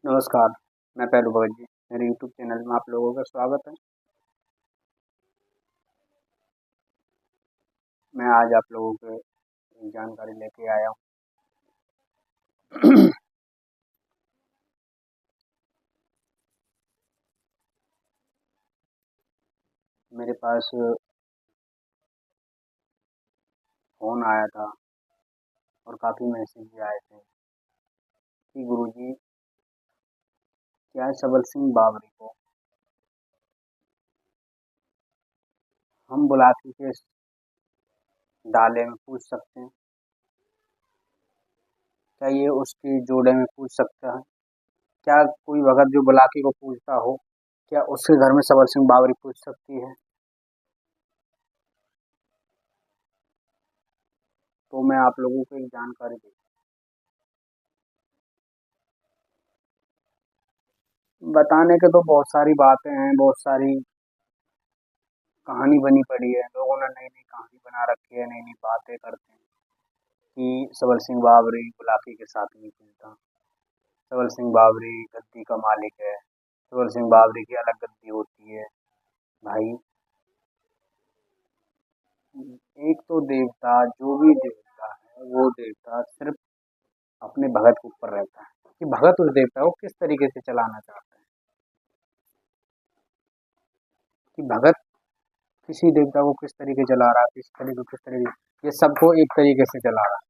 नमस्कार, मैं पहलू भगत जी। मेरे यूट्यूब चैनल में आप लोगों का स्वागत है। मैं आज आप लोगों को एक जानकारी लेके आया हूँ। मेरे पास फ़ोन आया था और काफ़ी मैसेज भी आए थे कि गुरुजी, क्या सबल सिंह बावरी को हम बुलाकी के डाले में पूछ सकते हैं? क्या ये उसकी जोड़े में पूछ सकता है? क्या कोई भगत जो बुलाकी को पूछता हो, क्या उसके घर में सबल सिंह बावरी पूछ सकती है? तो मैं आप लोगों को एक जानकारी दी। बताने के तो बहुत सारी बातें हैं, बहुत सारी कहानी बनी पड़ी है। लोगों ने नई नई कहानी बना रखी है, नई नई बातें करते हैं कि सबल सिंह बावरी बुलाकी के साथ नहीं मिलता। सबल सिंह बावरी गद्दी का मालिक है। सबल सिंह बावरी की अलग गद्दी होती है। भाई, एक तो देवता, जो भी देवता है वो देवता सिर्फ अपने भगत के ऊपर रहता है कि भगत उस देवता को किस तरीके से चलाना चाहता है। कि भगत किसी देवता को किस तरीके चला रहा है, किस तरीके, ये सबको एक तरीके से चला रहा है।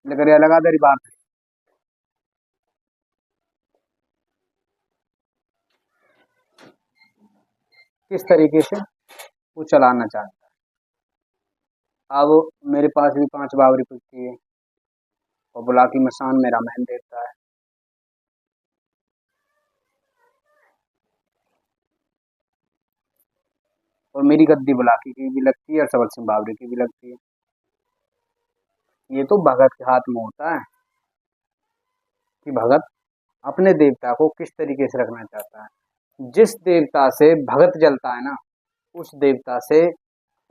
लेकर यह लगा तेरी बात है। किस तरीके से वो चलाना चाहता है। अब मेरे पास भी 5 बावरी कुश्ती है और बुलाकी मसान मेरा महल देवता है। और मेरी गद्दी बुलाकी की भी लगती है और सबल सिंह बावरी की भी लगती है। ये तो भगत के हाथ में होता है कि भगत अपने देवता को किस तरीके से रखना चाहता है। जिस देवता से भगत जलता है ना, उस देवता से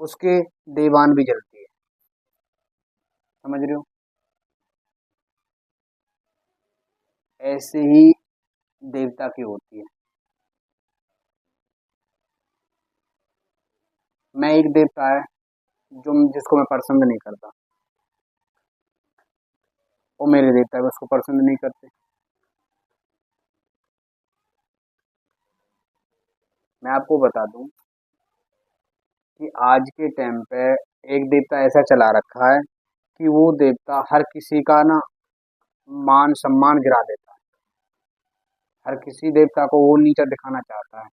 उसके देवान भी जलती है। समझ रहे हो? ऐसे ही देवता की होती है। मैं एक देवता है जो जिसको मैं पसंद नहीं करता, वो मेरे देवता को उसको पसंद नहीं करते। मैं आपको बता दूं कि आज के टाइम पे एक देवता ऐसा चला रखा है कि वो देवता हर किसी का ना मान सम्मान गिरा देता है। हर किसी देवता को वो नीचा दिखाना चाहता है।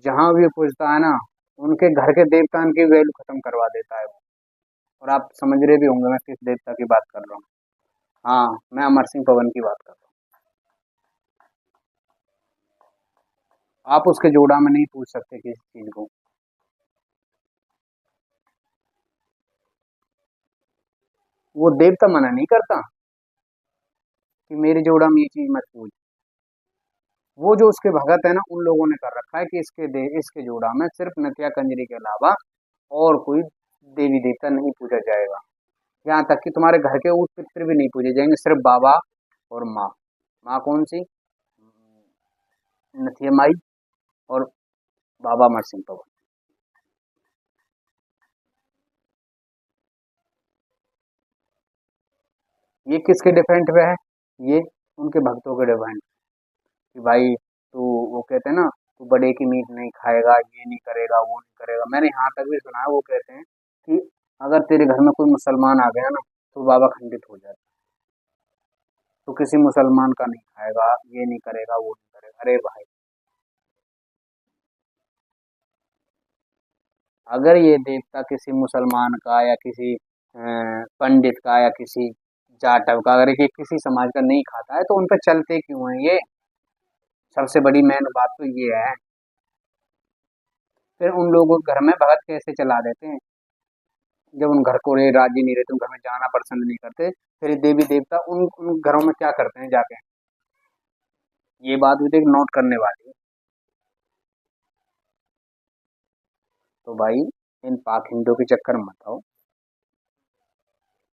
जहां भी पूजता है ना, उनके घर के देवता की वैल्यू खत्म करवा देता है वो। और आप समझ रहे भी होंगे मैं किस देवता की बात कर रहा हूँ। हाँ, मैं अमर सिंह पवन की बात कर रहा हूँ। आप उसके जोड़ा में नहीं पूछ सकते किसी चीज को। वो देवता मना नहीं करता कि मेरे जोड़ा में ये चीज मत पूछ। वो जो उसके भगत है ना, उन लोगों ने कर रखा है कि इसके जोड़ा में सिर्फ नतिया कंजरी के अलावा और कोई देवी देवता नहीं पूजा जाएगा। यहाँ तक कि तुम्हारे घर के ऊट पित्र भी नहीं पूजे जाएंगे, सिर्फ बाबा और माँ। माँ कौन सी? नथिया माई और बाबा अमर सिंह पवन। ये किसके डिफेंड पे है? ये उनके भक्तों के डिफेंड कि भाई तू, वो कहते हैं ना, तू बड़े की मीट नहीं खाएगा, ये नहीं करेगा, वो नहीं करेगा। मैंने यहाँ तक भी सुना है वो कहते हैं कि अगर तेरे घर में कोई मुसलमान आ गया ना, तो बाबा खंडित हो जाता है। तो किसी मुसलमान का नहीं खाएगा, ये नहीं करेगा, वो नहीं करेगा। अरे भाई, अगर ये देवता किसी मुसलमान का या किसी पंडित का या किसी जाटव का, अगर ये किसी समाज का नहीं खाता है, तो उन पर चलते क्यों हैं ये? सबसे बड़ी मेन बात तो ये है। फिर उन लोगों के घर में भगत कैसे चला देते हैं? जब उन घर को रे राजी नहीं रहते, उन घर में जाना पसंद नहीं करते, फिर ये देवी देवता उन घरों में क्या करते हैं जाके? ये बात भी तो एक नोट करने वाली है। तो भाई इन पाखंडों के चक्कर में मत आओ।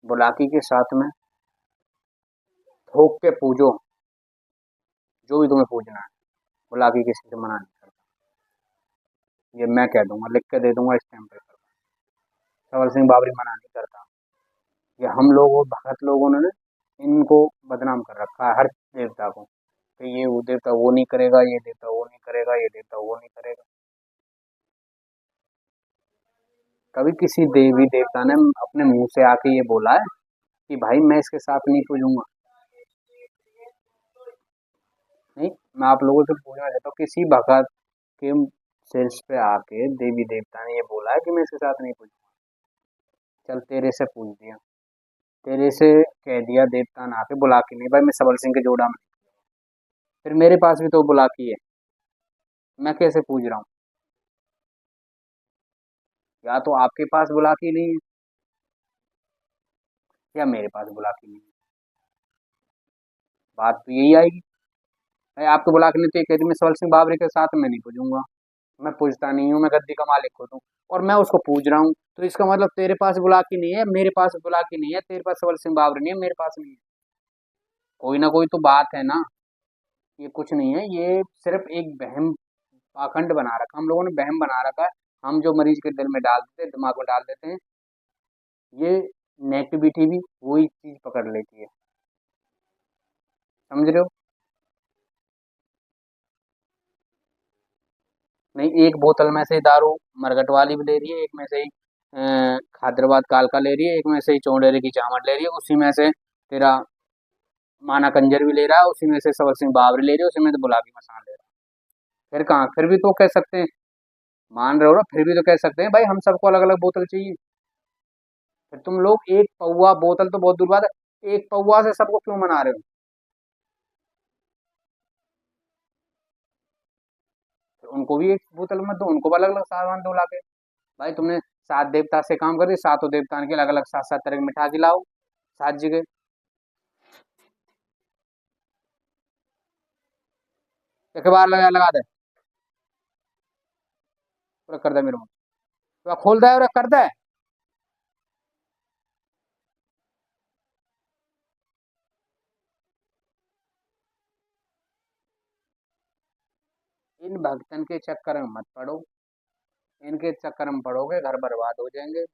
बुलाकी के साथ में थोक के पूजो जो भी तुम्हें पूजना है। बुलाकी किसी से मना नहीं करता, ये मैं कह दूंगा, लिख के दे दूंगा स्टैम्प पेपर। सवाल सिंह बाबरी मना नहीं करता। ये हम लोगों भगत लोगों ने इनको बदनाम कर रखा है, हर देवता को, कि ये वो देवता वो नहीं करेगा, ये देवता वो नहीं करेगा, ये देवता वो नहीं करेगा। कभी किसी देवी देवता ने अपने मुंह से आके ये बोला है कि भाई मैं इसके साथ नहीं पूजूंगा? नहीं, मैं आप लोगों से पूछना चाहता हूँ, किसी भगत के शीर्ष पे आके देवी देवता ने ये बोला है कि मैं इसके साथ नहीं पूजूंगा? चल तेरे से पूछ दिया, तेरे से कह दिया देवता ने आके, बुला के नहीं भाई मैं सबल सिंह के जोड़ा में, फिर मेरे पास भी तो बुलाकी है, मैं कैसे पूज रहा हूँ? या तो आपके पास बुलाकी नहीं है या मेरे पास बुलाकी नहीं है, बात तो यही आएगी। भाई आपके बुलाकी नहीं तो ये कहती मैं सबल सिंह बाबरी के साथ मैं नहीं पूजूंगा, मैं पूजता नहीं हूँ, मैं गद्दी का मालिक खुद हूँ, और मैं उसको पूज रहा हूँ, तो इसका मतलब तेरे पास बुलाकी नहीं है, मेरे पास बुलाकी नहीं है, तेरे पास सबल सिंह बाबरी नहीं है, मेरे पास नहीं है। कोई ना कोई तो बात है ना। ये कुछ नहीं है, ये सिर्फ एक वहम, पाखंड बना रखा हम लोगों ने, वहम बना रखा है। हम जो मरीज के दिल में डाल देते हैं, दिमाग में डाल देते हैं, ये नेगेटिविटी भी वही चीज पकड़ लेती है। समझ रहे हो? नहीं, एक बोतल में से दारू मरगट वाली भी ले रही है, एक में से ही खादराबाद कालका ले रही है, एक में से ही चौड़ेरे की चावट ले रही है, उसी में से तेरा माना कंजर भी ले रहा है, उसी में से सबल सिंह बावरी ले रही है, उसी में से बुलाकी मसान ले रहा है। फिर कहाँ, फिर भी तो कह सकते हैं, मान रहे हो ना, फिर भी तो कह सकते हैं भाई हम सबको अलग अलग बोतल चाहिए। फिर तुम लोग एक पौवा बोतल तो बहुत दूर बात है, एक पौवा से सबको क्यों मना रहे हो? फिर उनको भी एक बोतल में दो, उनको भी अलग अलग सामान दो लाके। भाई तुमने सात देवता से काम कर दी, सातों देवताओं के अलग अलग सात सात तरह की मिठा खिलाओ, सात जगह। एक बार लगा लगा दे, पूरा कर दे मेरे मुंह, पूरा खोल दे और कर दे। इन भक्तन के चक्कर में मत पड़ो, इनके चक्कर में पड़ोगे घर बर्बाद हो जाएंगे।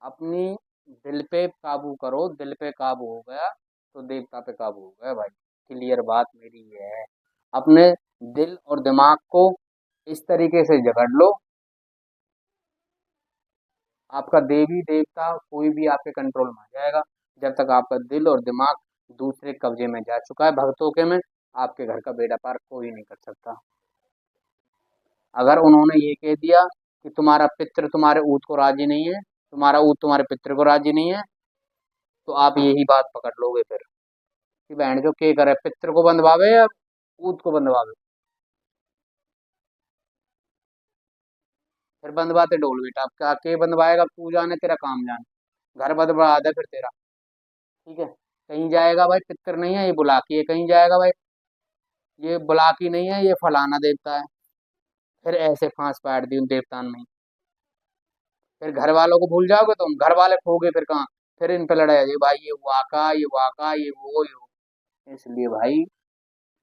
अपनी दिल पे काबू करो, दिल पे काबू हो गया तो देवता पे काबू हो गया भाई। क्लियर बात मेरी ये है। अपने दिल और दिमाग को इस तरीके से जकड़ लो, आपका देवी देवता कोई भी आपके कंट्रोल में आ जाएगा। जब तक आपका दिल और दिमाग दूसरे कब्जे में जा चुका है भक्तों के में, आपके घर का बेड़ा पार कोई नहीं कर सकता। अगर उन्होंने ये कह दिया कि तुम्हारा पितृ तुम्हारे ऊत को राजी नहीं है, तुम्हारा ऊत तुम्हारे पितृ को राजी नहीं है, तो आप यही बात पकड़ लोगे फिर कि बहन जो के करे, पितृ को बंधवावे या ऊत को बंधवावे। फिर बंधवाते ढोल बेटा, अब क्या के बंधवाएगा, तू जाने तेरा काम जाने, घर बंधवा दे फिर तेरा। ठीक है, कहीं जाएगा भाई पितर नहीं है, ये बुलाकी है, कहीं जाएगा भाई ये बुलाकी नहीं है, ये फलाना देवता है। फिर ऐसे फांस पाट दी उन देवतान में ही। फिर घर वालों को भूल जाओगे तुम, घर वाले खोगे फिर कहाँ, फिर इन पे लड़ाई है भाई, ये वाका ये वाका ये वो ये वो। इसलिए भाई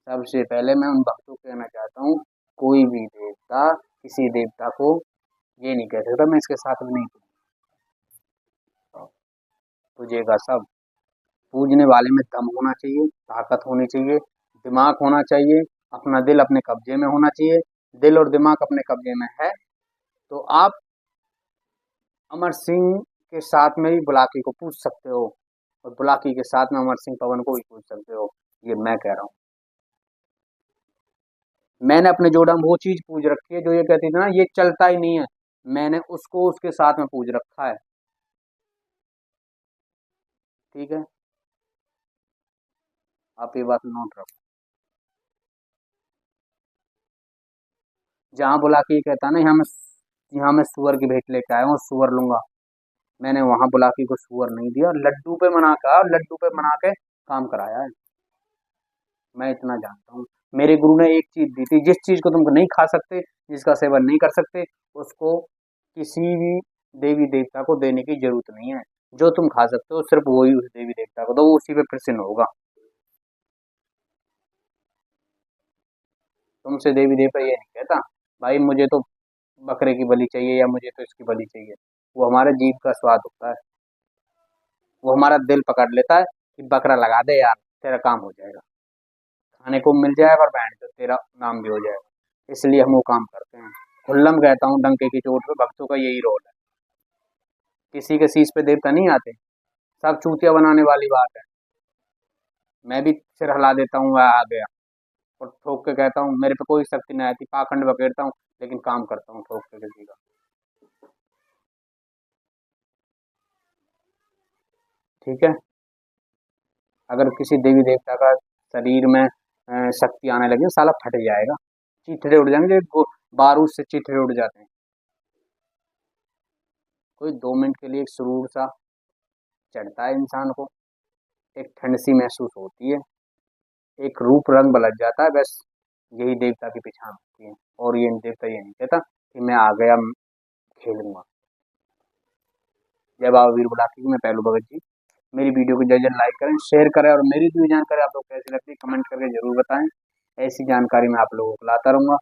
सबसे पहले मैं उन भक्तों को कहना चाहता हूँ, कोई भी देवता किसी देवता को ये नहीं कह सकता मैं इसके साथ में नहीं हूँ। तुझेगा सब, पूजने वाले में दम होना चाहिए, ताकत होनी चाहिए, दिमाग होना चाहिए, अपना दिल अपने कब्जे में होना चाहिए। दिल और दिमाग अपने कब्जे में है तो आप अमर सिंह के साथ में भी बुलाकी को पूछ सकते हो, और बुलाकी के साथ में अमर सिंह पवन को भी पूछ सकते हो। ये मैं कह रहा हूँ। मैंने अपने जोड़ा में वो चीज पूछ रखी है जो ये कहती थी ना ये चलता ही नहीं है, मैंने उसको उसके साथ में पूछ रखा है। ठीक है, आप ये बात नोट रखो। जहाँ बुलाकी ये कहता ना यहाँ मैं सुअर की भेंट लेके आया हूँ, सुअर लूंगा, मैंने वहां बुलाकी को सुअर नहीं दिया, लड्डू पे मना का, लड्डू पे मना के काम कराया है। मैं इतना जानता हूँ। मेरे गुरु ने एक चीज दी थी, जिस चीज को तुम नहीं खा सकते, जिसका सेवन नहीं कर सकते, उसको किसी भी देवी देवता को देने की जरूरत नहीं है। जो तुम खा सकते हो सिर्फ वही उस देवी देवता को दो, वो उसी पे प्रसन्न होगा। तुमसे देवी देवता ये नहीं कहता भाई मुझे तो बकरे की बलि चाहिए या मुझे तो इसकी बलि चाहिए। वो हमारे जीभ का स्वाद होता है। वो हमारा दिल पकड़ लेता है कि बकरा लगा दे यार, तेरा काम हो जाएगा, खाने को मिल जाएगा और बैंड तो तेरा नाम भी हो जाएगा। इसलिए हम वो काम करते हैं। खुल्लम कहता हूँ डंके की चोट पे, भक्तों का यही रोल है। किसी के शीश पे देवता नहीं आते, सब चूतिया बनाने वाली बात है। मैं भी सिर हिला देता हूँ, वह आ गया, और ठोक के कहता हूँ मेरे पे कोई शक्ति नहीं आती, पाखंड बखेरता हूँ, लेकिन काम करता हूँ ठोक के किसी का। ठीक है। अगर किसी देवी देवता का शरीर में शक्ति आने लगी साला फट जाएगा, चीथड़े उड़ जाएंगे, बारूद से चीथड़े उड़ जाते हैं। कोई 2 मिनट के लिए एक सुरूर सा चढ़ता है इंसान को, एक ठंड सी महसूस होती है, एक रूप रंग बदल जाता है, बस यही देवता की पहचान होती है। और ये देवता ये नहीं कहता कि मैं आ गया खेलूंगा। जय बाबा वीर बुलाकी की, मैं पहलू भगत जी। मेरी वीडियो को जय जय लाइक करें, शेयर करें, और मेरी जो जानकारी आप लोग कैसी लगती है कमेंट करके जरूर बताएं। ऐसी जानकारी मैं आप लोगों को लाता रहूंगा।